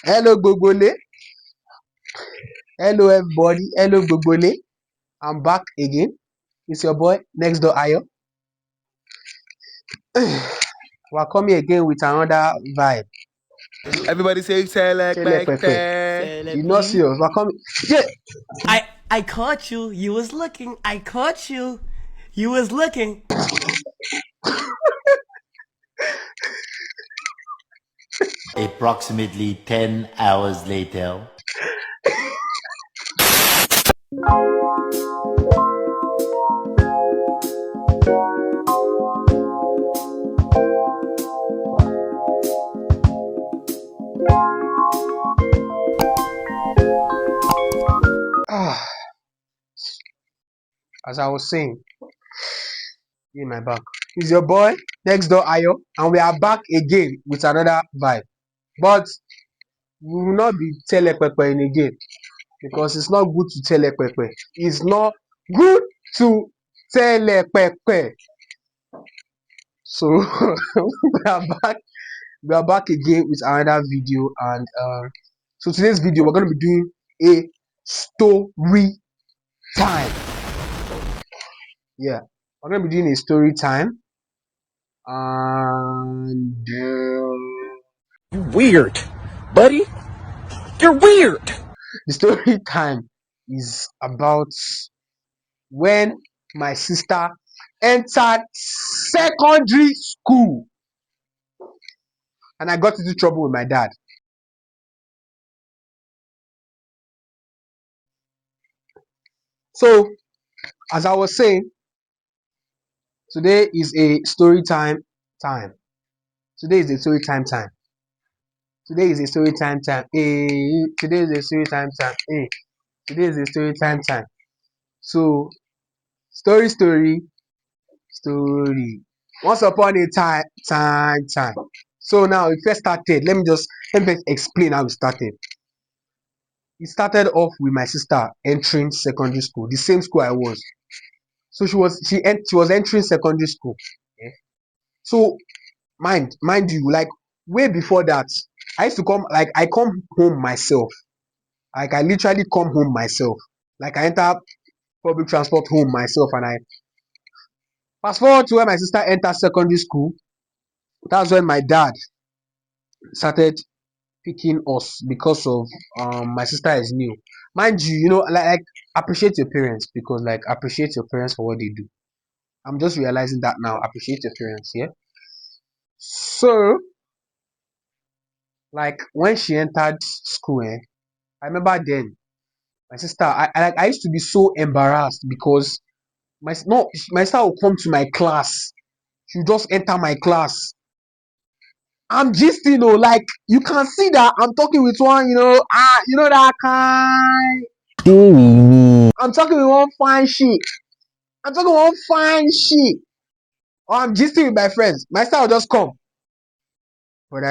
Hello, Gogole. Hello, everybody. Hello, Gogole. I'm back again. It's your boy, Next Door Ayo. We're coming again with another vibe. Everybody say select back You're not serious. We're coming. Yeah. I caught you. You was looking. I caught you. You was looking. Approximately 10 hours later. Ah, as I was saying, in my back. It's your boy, Next Door Ayo, and we are back again with another vibe. But we will not be telepepe again because it's not good to telepepe. It's not good to telepepe. So we are back. We are back again with another video, and so today's video we're going to be doing a story time. Yeah, we're going to be doing a story time, and You weird, buddy. You're weird. the story time is about when my sister entered secondary school and I got into trouble with my dad. So, as I was saying, today is a story time. Today is a story time. Today is a story time. Today is a story time. Today is a story time. So, story. Once upon a time. So now we first started. Let me first explain how we started. It started off with my sister entering secondary school, the same school I was. So she was entering secondary school. Yeah. So mind you, like way before that, I used to I come home myself. Like I literally come home myself. Like I enter public transport home myself, and I fast forward to when my sister entered secondary school. That's when my dad started picking us because of my sister is new. Mind you, like appreciate your parents, because like appreciate your parents for what they do. I'm just realizing that now. Appreciate your parents, yeah. So like when she entered school, I remember then my sister, I used to be so embarrassed because my sister would come to my class. She would just enter my class. I'm just, like you can see that I'm talking with one, that kind. I'm talking with one fine shit. I'm talking with one fine shit. Or I'm gisting with my friends. My sister will just come. But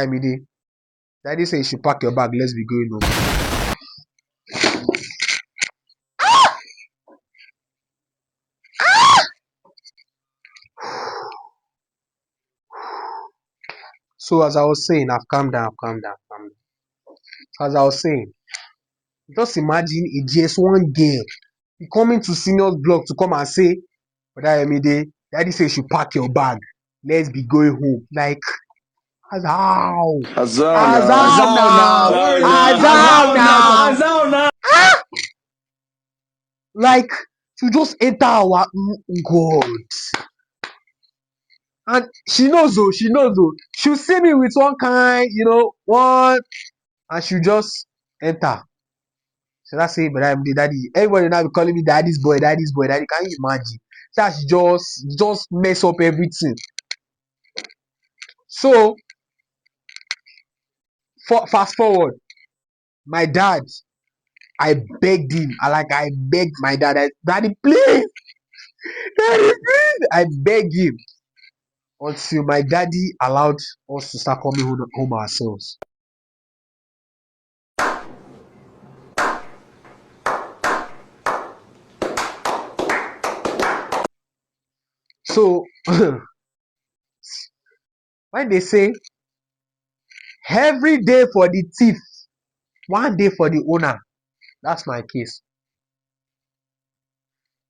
Daddy say you should pack your bag. Let's be going home. So as I was saying, I've calmed down. As I was saying, just imagine a GS1 girl coming to seniors block to come and say, Daddy say you should pack your bag. Let's be going home. Like, as how? As how now? As how now? Like, to just enter our God. And she knows though. She'll see me with one kind, one, and she'll just enter. So that's it, but I'm the daddy. Everybody now be calling me daddy's boy. Can you imagine? So she just mess up everything. So fast forward, my dad, I begged him. I begged my dad, daddy, please, daddy, please. I begged him until my daddy allowed us to start coming home ourselves. So when they say every day for the thief one day for the owner. That's my case.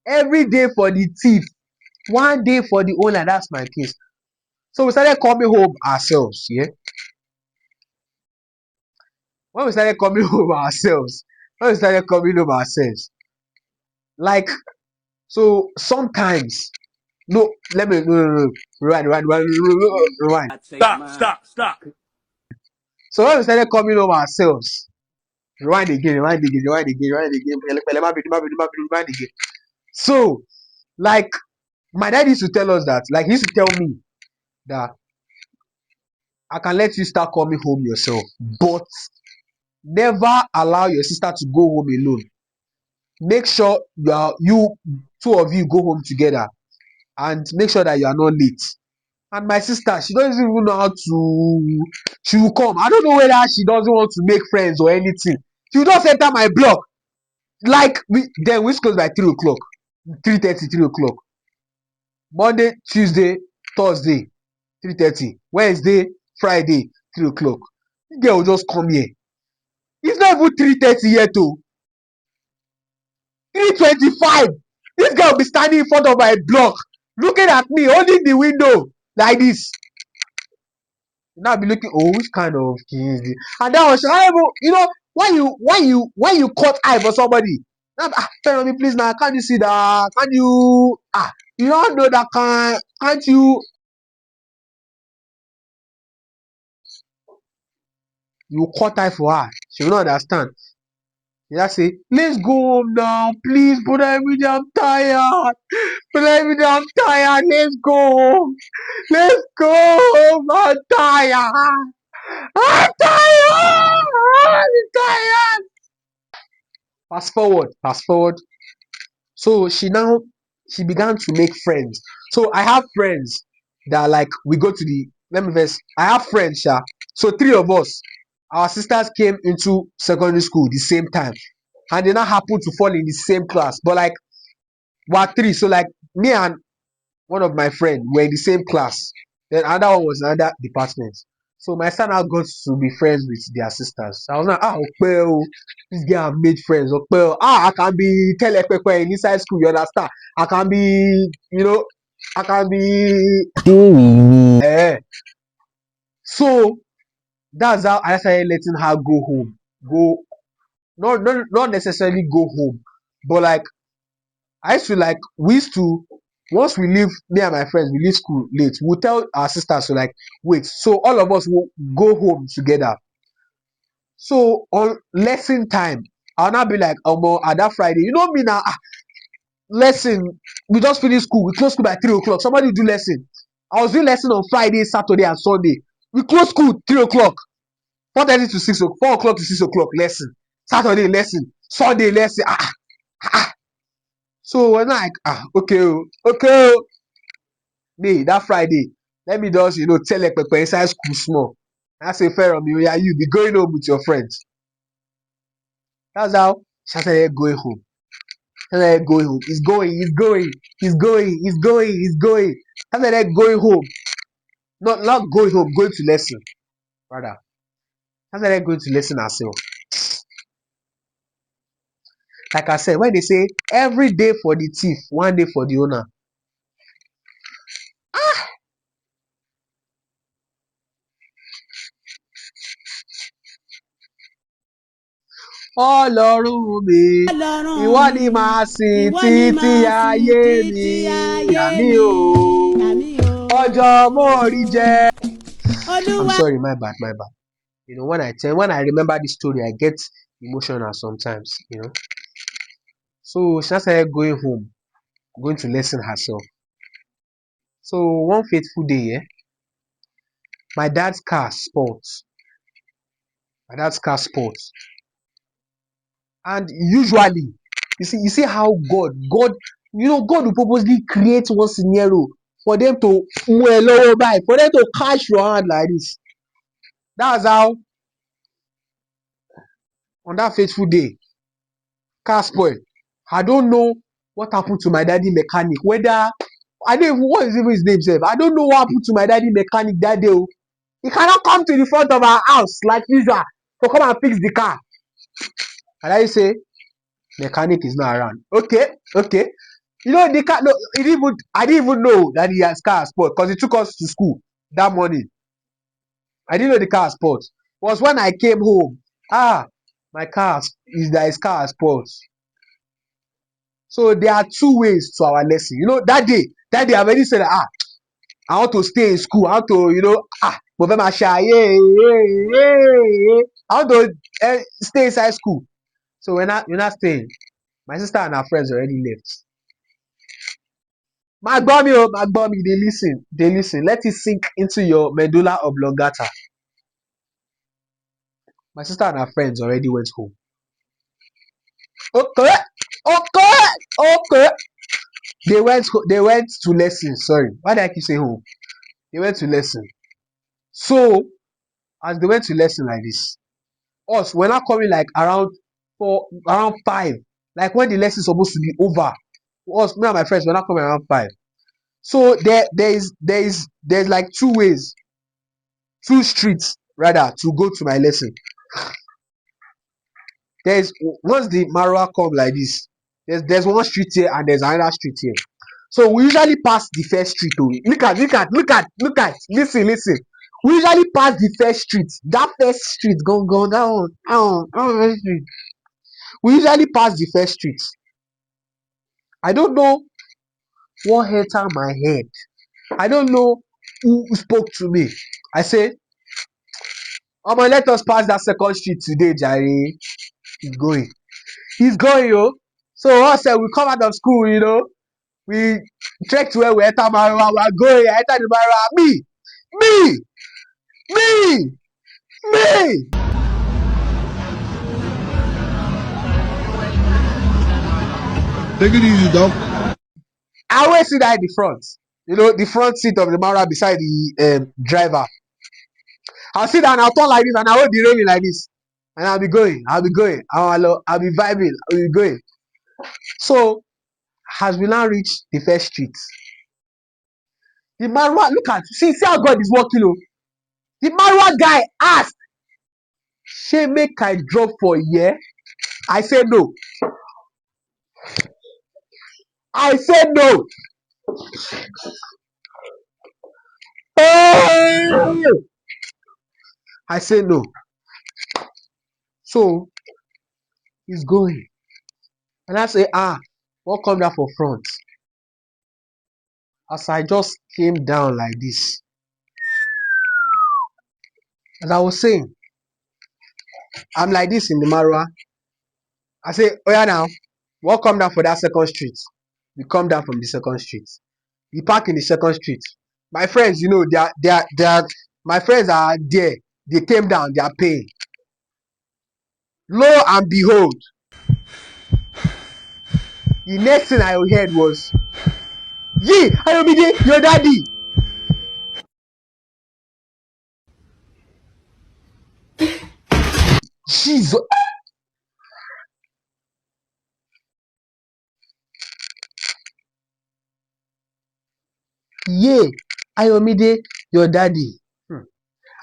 Every day for the thief, one day for the owner. That's my case. So we started coming home ourselves. Yeah. When we started coming home ourselves, like, so sometimes, no, let me, no, rewind. Stop. So when we started coming home ourselves, rewind again. So, like, my dad used to tell us that, like, he used to tell me that I can let you start coming home yourself, but never allow your sister to go home alone. Make sure you two of you go home together, and make sure that you are not late. And my sister, she doesn't even know how to. She will come. I don't know whether she doesn't want to make friends or anything. She will just enter my block. Like, we close by 3 o'clock, 3:30, 3 o'clock. Monday, Tuesday, Thursday, 3:30. Wednesday, Friday, 3 o'clock. This girl will just come here. It's not even 3:30 yet, oh. 3:25. This girl will be standing in front of my block, looking at me, holding the window like this. Now be looking, oh, which kind of kid is this? And that was when you cut eye for somebody. Now, tell me please now, can't you see that? Can't you you don't know that can't you cut eye for her? She will not understand. You just say, let's go home now, please, but I'm tired. But I'm tired. Let's go home. Let's go home. I'm tired. I'm tired. I'm tired. Fast forward. So she began to make friends. So I have friends that, like, we go to the let me first. I have friends, yeah. So three of us, our sisters came into secondary school the same time, and they now happen to fall in the same class. But like we're three, so like me and one of my friends were in the same class. Then another one was another department. So my son now got to be friends with their sisters. I was like, well, this girl have made friends. Well, I can be telepepe in inside school, you understand? I can be, I can be So that's how I started letting her go home. Go not necessarily go home, but like I used to like we used to once we leave me and my friends we leave school late, we'll tell our sisters to like wait. So all of us will go home together. So on lesson time, I'll not be like, at that Friday, me now, lesson, we just finish school, we close school by 3 o'clock. Somebody do lesson. I was doing lesson on Friday, Saturday, and Sunday. We close school 3 o'clock, 4:30 to 6 o'clock, 4 o'clock to 6 o'clock, lesson. Saturday lesson, Sunday lesson. So we're like, okay, me that Friday, let me just tell like Pepe inside school small. I say fair on me, yeah, you be going home with your friends. That's how she started going home. Going home. He's going. I started going home. Not going home, going to lesson. Rather. I started going to lesson herself. Like I said, when they say every day for the thief, one day for the owner. Ọlọ́run mi, ìwọ ni màá sìn títí ayé mi, àmì o, ọjọ́ mo rí jẹ. I'm sorry, my bad. When I remember this story, I get emotional sometimes. So she started going home, going to lesson herself. So one fateful day, my dad's car spoils. And usually, you see how God, God will purposely create one scenario for them to for them to catch your hand like this. That's how on that fateful day, car spoil. I don't know what happened to my daddy mechanic. Whether I don't even what is even his name self. I don't know what happened to my daddy mechanic that day. He cannot come to the front of our house like usual to come and fix the car. And I say, mechanic is not around. Okay. You know, the car, no, I didn't even know that he has car sport because he took us to school that morning. I didn't know the car sport. It was when I came home. My car is there is car sports. So there are two ways to our lesson. You know, that day I already said I want to stay in school. I want to, I want to stay inside school. So we're not staying. My sister and her friends already left. Magbomi, they listen. Let it sink into your medulla oblongata. My sister and her friends already went home. Okay. They went to lesson. Sorry. Why did I keep saying home? They went to lesson. So as they went to lesson like this, us we're not coming like around 5. Like when the lesson is supposed to be over. Us, me and my friends, we're not coming around 5. So there's like two streets rather to go to my lesson. There's once the Marwa come like this, there's one street here and there's another street here. So we usually pass the first street. Look at, listen. We usually pass the first street. That first street, go down, first street. We usually pass the first street. I don't know what entered my head. I don't know who spoke to me. I say, let us pass that second street today, Jare. He's going, yo. So us we come out of school, we trek to where we enter Marwa. We are going. I enter the Marwa. Me. Take it easy, dog. I always sit there at the front. The front seat of the Marwa beside the driver. I'll sit down, I'll turn like this, and I'll hold the railing like this. And I'll be going. I'll be vibing. I'll be going. So, as we now reach the first street, the Marwa, see how God is working. The Marwa guy asked, "Shey make I drop for here?" I said no. I said no. Oh! I said no. So he's going. And I say, what come down for front? As I just came down like this, as I was saying, I'm like this in the Marwa. I say, oh yeah now, what come down for that second street? We come down from the second street. We park in the second street. My friends, they are my friends are there. They came down, they are paying. Lo and behold, the next thing I heard was, "Yee, Ayomide, your daddy." Jesus. Yeah, Ayomide, your daddy.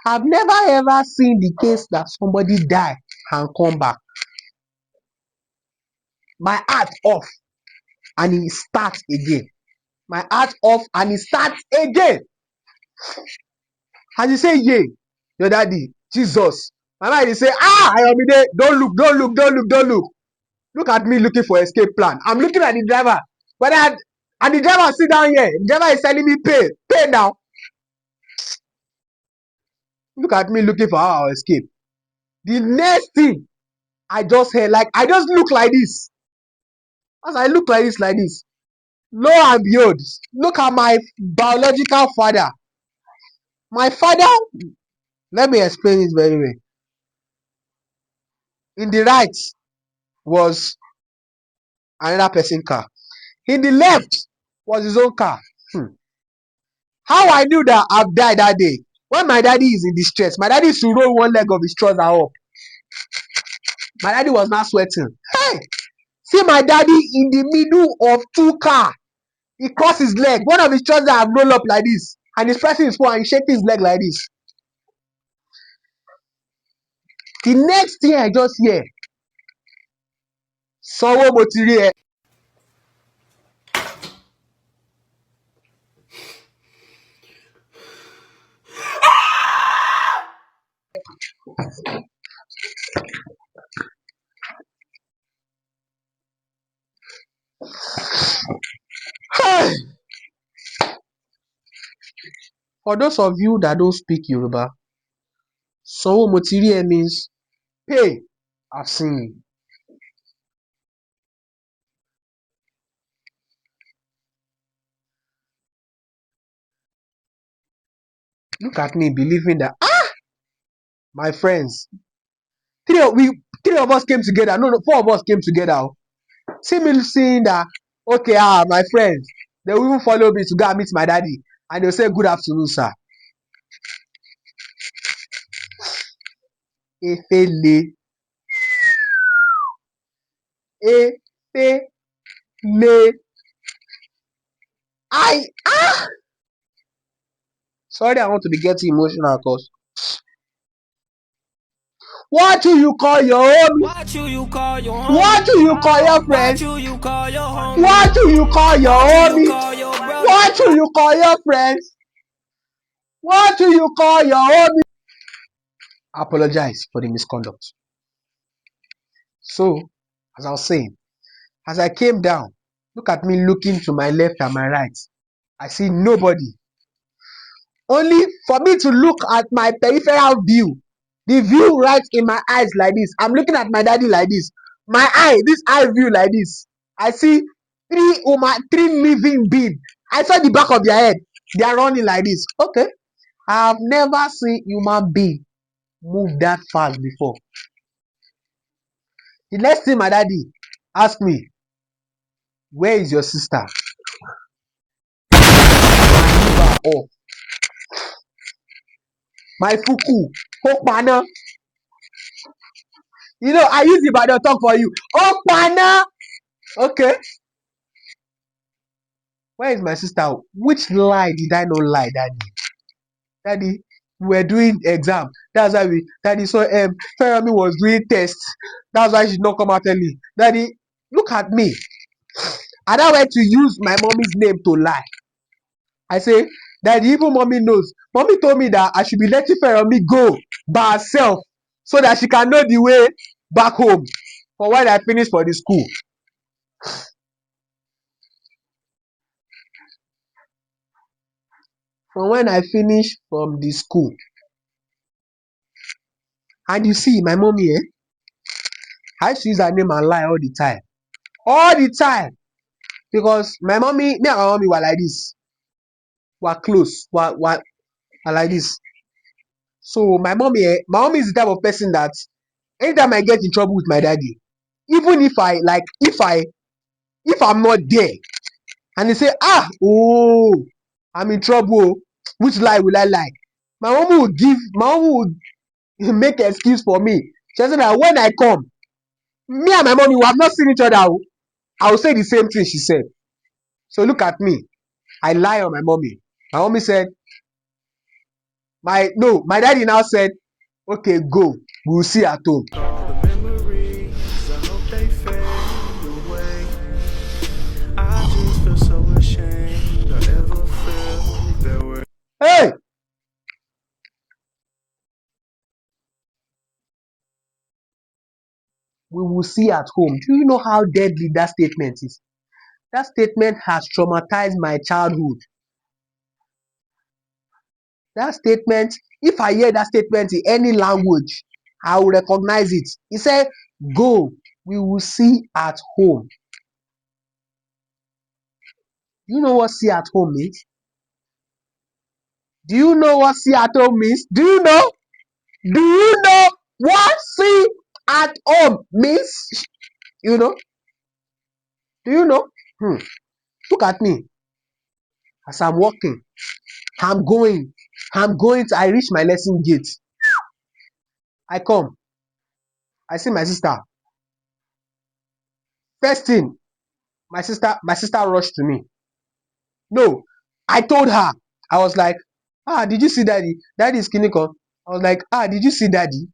I've never ever seen the case that somebody die and come back. My heart off and he starts again. My heart off and he starts again. As he say, yeah, your daddy, Jesus. My mind is say, Ayomide, don't look. Look at me looking for escape plan. I'm looking at the driver. And the driver sit down here. The driver is telling me pay now. Look at me looking for how I'll escape. The next thing I just heard, like I just look like this. As I look like this, lo and behold, look at my biological father. My father, let me explain it very well. In the right was another person car. In the left was his own car. How I knew that I've died that day? When my daddy is in distress, my daddy used to roll one leg of his trouser up. My daddy was not sweating. Hey, see my daddy in the middle of two cars. He crossed his leg. One of his trousers have rolled up like this. And he's pressing his phone and he's shaking his leg like this. The next thing I just hear, Sanwó mo ti rí ẹ. For those of you that don't speak Yoruba, Sanwó mo ti rí ẹ means pay, I've seen you. Look at me believing that my friends, three of us came together. No, 4 of us came together. See me saying that, okay, my friends, they will even follow me to go and meet my daddy, and they'll say good afternoon, sir. Efele. Efele. Sorry, I want to be getting emotional because what do you call your homie? What you call your homie? What do you call your friends? What you call your homie? What do you call your What homie? you call your brother? What do you call your friends? What do you call your homie? I apologize for the misconduct. So, as I was saying, as I came down, look at me looking to my left and my right. I see nobody. Only for me to look at my peripheral view, the view right in my eyes like this. I'm looking at my daddy like this. My eye, this eye view like this. I see three living beings. I saw the back of their head. They are running like this. Okay. I have never seen human being move that fast before. The next thing my daddy asked me, where is your sister? I leave her off. My fuku, Okpana. You know, I use Ibadan talk for you. Okpana. Okay. Where is my sister? Which lie did I not lie, daddy? Daddy, we were doing exam. That's why daddy, so Fermi was doing tests. That's why she did not come out early. Daddy, look at me. And I went to use my mommy's name to lie. I say, daddy, even mommy knows. Mommy told me that I should be letting Fermi go by herself so that she can know the way back home for when I finish for the school. From when I finish from the school. And you see, my mommy, I used to use her name and lie all the time. All the time. Because me and my mommy were like this. Were close. Were like this. So my mommy is the type of person that anytime I get in trouble with my daddy, even if I'm not there, and they say, I'm in trouble, which lie will I lie? My mom would make excuse for me. She said that when I come, me and my mommy will have not seen each other. I will say the same thing she said. So look at me. I lie on my mommy. My mommy said, my daddy now said, okay, go. We will see at home. All the memories, I hope they fade away. I just feel so ashamed I ever felt that way. Hey! We will see at home. Do you know how deadly that statement is? That statement has traumatized my childhood. That statement, if I hear that statement in any language, I will recognize it. He said, go, we will see at home. Do you know what see at home means? Do you know what see at home means? Do you know? Do you know what see at home means? You know? Do you know? Look at me. As I'm walking, I'm going to, I reach my lesson gate. I come. I see my sister. First thing, my sister rushed to me. No, I told her. I was like, did you see daddy? Daddy is clinical. I was like, did you see daddy?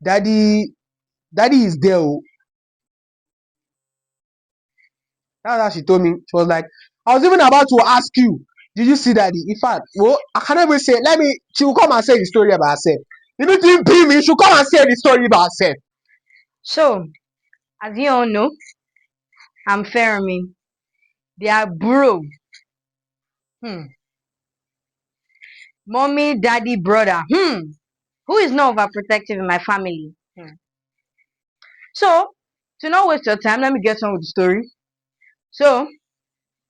Daddy is there. That's how she told me. She was like, I was even about to ask you, did you see daddy? In fact, well, I cannot even say, she will come and say the story about herself. If it didn't be me, she'll come and say the story about herself. So, as you all know, I'm Fermi. They are bro. Mommy, daddy, brother. Who is not overprotective in my family? So, to not waste your time, let me get on with the story. So,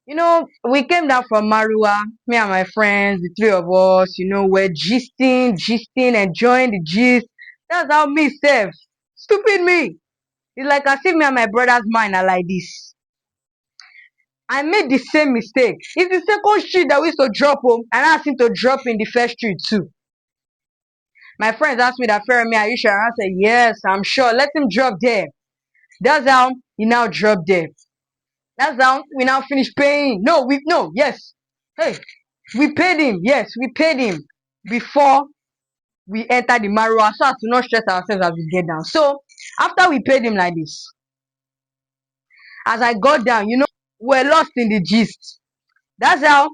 we came down from Marua, me and my friends, the three of us, we're gisting, enjoying the gist. That's how me self. Stupid me. It's like as if me and my brother's mind are like this. I made the same mistake. It's the second street that we used to drop home, and I asked him to drop in the first street too. My friends asked me that, Fermi, are you sure? And I said, yes, I'm sure. Let him drop there. That's how he now dropped there. That's how we now finished paying. Yes. Hey, we paid him. Yes, we paid him before we entered the Marua, so as to not stress ourselves as we get down. So after we paid him like this, as I got down, we're lost in the gist. That's how,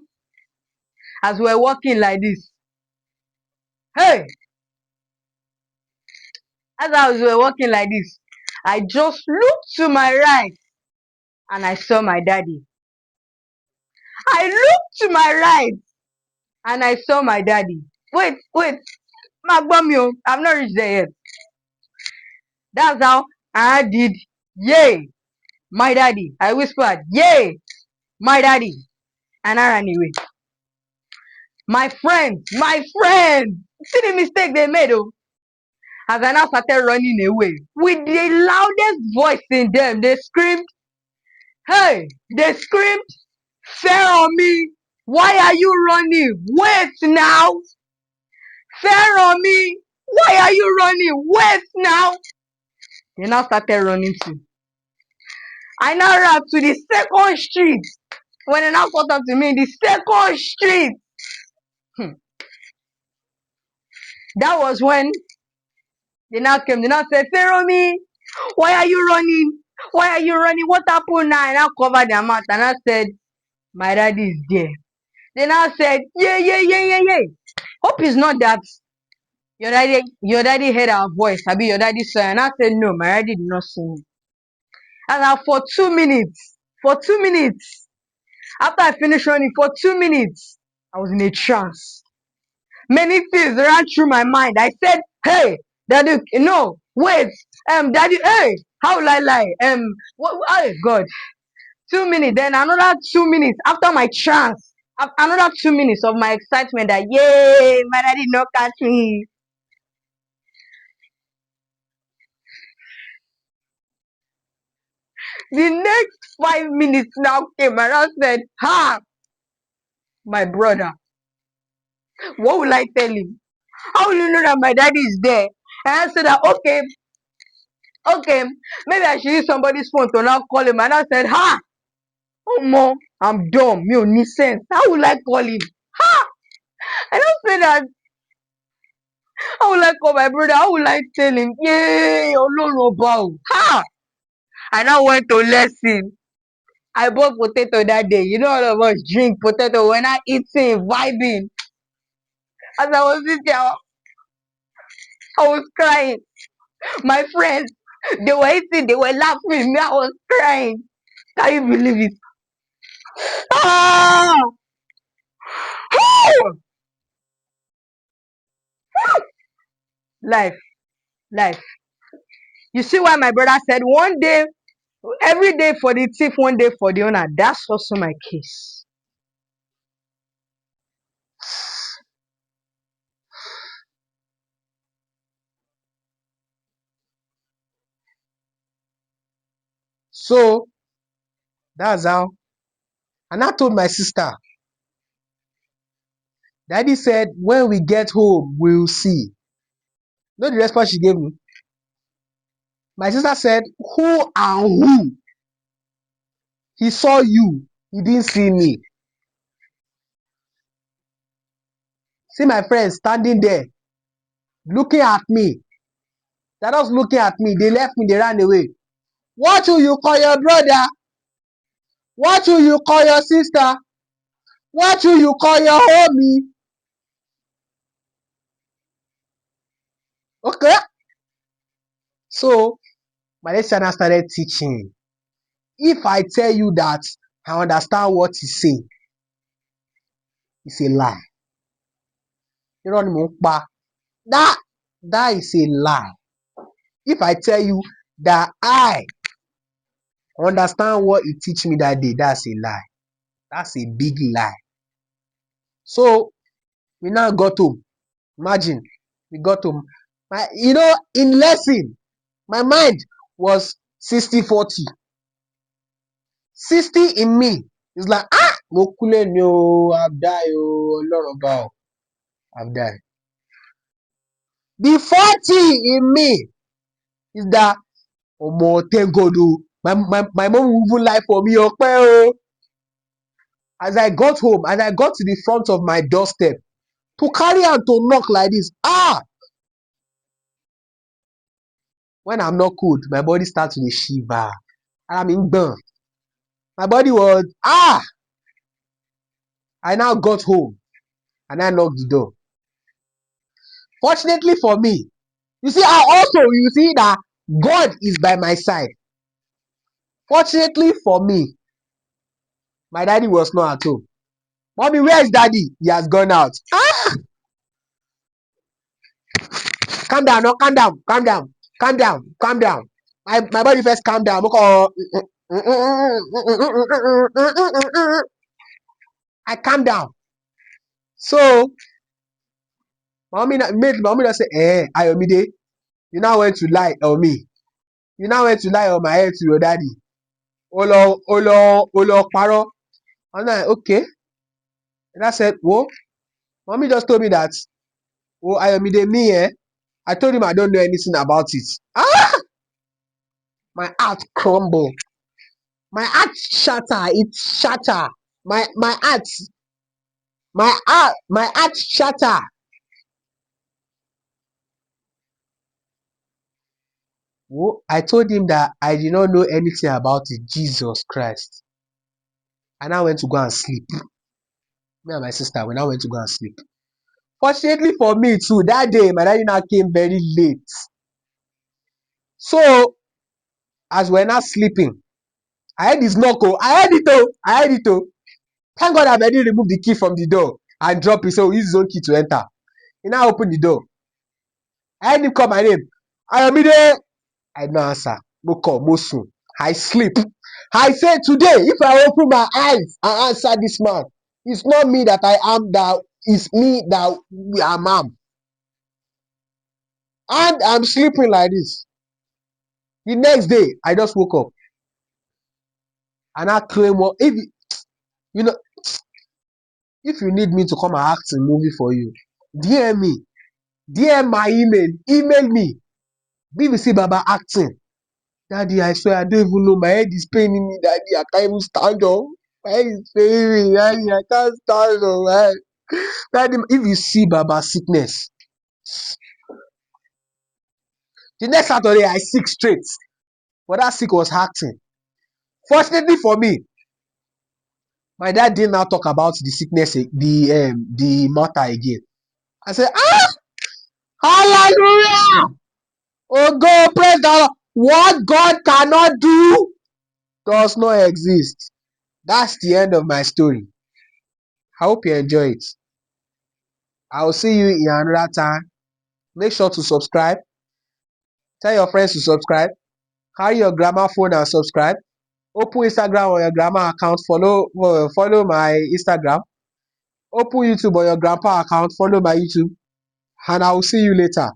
as we're walking like this, hey, that's how as we're walking like this, I just looked to my right and I saw my daddy. I looked to my right and I saw my daddy. Wait, Magbomio, I've not reached there yet. That's how I did, yay, my daddy. I whispered, yay, my daddy. And I ran away. My friends, see the mistake they made, oh. As I now started running away, with the loudest voice in them, they screamed, hey, they screamed, fair on me. Why are you running? Wait now. Fair on me. Why are you running? Wait now. They now started running too. I now ran to the second street. When they now caught up to me in the second street, that was when they now came. They now said, Feromi, why are you running? Why are you running? What happened now? And I covered their mouth and I said, my daddy is there. They now said, yeah. Hope it's not that your daddy heard our voice. I be your daddy saw. And I said, no, my daddy did not see me. And now for 2 minutes, after I finished running, for 2 minutes, I was in a trance. Many things ran through my mind. I said, hey, daddy, no, wait, daddy, hey, how will I lie? Oh God, 2 minutes, then another 2 minutes after my trance, another 2 minutes of my excitement that, yay, my daddy no catch me. The next 5 minutes now came and I said, ha, my brother, what will I tell him? How will you know that my daddy is there? And I said that, okay, maybe I should use somebody's phone to now call him. And I said, ha, oh mom, I'm dumb, me only sense. How will I call him? Ha! I don't say that. How will I call my brother? How will I tell him? Yay, oh no, bow. Ha! I now went to lesson. I bought potato that day. All of us drink potato when I eating, vibing. As I was sitting there, I was crying. My friends, they were eating, they were laughing. Me, I was crying. Can you believe it? Ah! Life, life. You see why my brother said one day, every day for the thief, one day for the owner. That's also my case. So that's how. And I told my sister, daddy said, when we get home, we'll see. Know the response she gave me? My sister said, who and who? He saw you. He didn't see me. See my friends standing there, looking at me. They're just looking at me. They left me. They ran away. What will you call your brother? What will you call your sister? What will you call your homie? Okay. So my lecturer started teaching. If I tell you that I understand what he's saying, it's a lie. Irọ́ ni mò ń pa. That is a lie. If I tell you that I understand what he teach me that day, that's a lie. That's a big lie. So we now got home. Imagine, we got home. In lesson, my mind was 60-40. 60 in me is like, mo kúlẹ̀ ni o, I've died o, Ọlọ́run ọba o, I've died. The 40 in me is that, omo, thank God o, my mom will even lie for me, ọpẹ́ o. As I got home, as I got to the front of my doorstep, to carry am to knock like this, when I'm not cold, my body starts to dey shiver. Ara mi ń gbọ̀n. My body was, I now got home and I knocked the door. Fortunately for me, you see that God is by my side. Fortunately for me, my daddy was not at home. Mommy, where is daddy? He has gone out. Calm down, no, calm down. My body first calm down. I calm down. So mommy just say, Ayomide, you now went to lie on me. You now went to lie on my head to your daddy. Olo paro. I'm like, okay. And I said, whoa, mommy just told me that, Ayomide, me, I told him I don't know anything about it. My heart crumbled. My heart shatter. It shatter. My heart shatter. I told him that I did not know anything about it. Jesus Christ. And I went to go and sleep. Me and my sister, we now went to go and sleep. Fortunately for me too, that day my daddy now came very late. So as we're not sleeping, I heard his knock. I heard it. Thank God I've already removed the key from the door and drop it, so he used his own key to enter. He now opened the door. I heard him call my name. Ayomide. I did not answer. No call, no soon. I sleep. I said today, if I open my eyes and answer this man, it's not me that I am, that it's me that I am. And I'm sleeping like this. The next day, I just woke up. And I claim, if you need me to come and act in movie for you, DM me. DM my email me. BBC Baba acting. Daddy, I swear I don't even know. My head is paining me, Daddy. I can't even stand up. My head is paining me, Daddy. I can't stand up, man. Daddy, if you see Baba sickness, the next Saturday I sick straight. But that sick was acting. Fortunately for me, my dad didn't now talk about the sickness, the matter again. I said, hallelujah! Oh God, praise the Lord. What God cannot do does not exist. That's the end of my story. I hope you enjoy it. I will see you in another time. Make sure to subscribe. Tell your friends to subscribe. Carry your grandma phone and subscribe. Open Instagram on your grandma account. Follow my Instagram. Open YouTube on your grandpa account. Follow my YouTube. And I will see you later.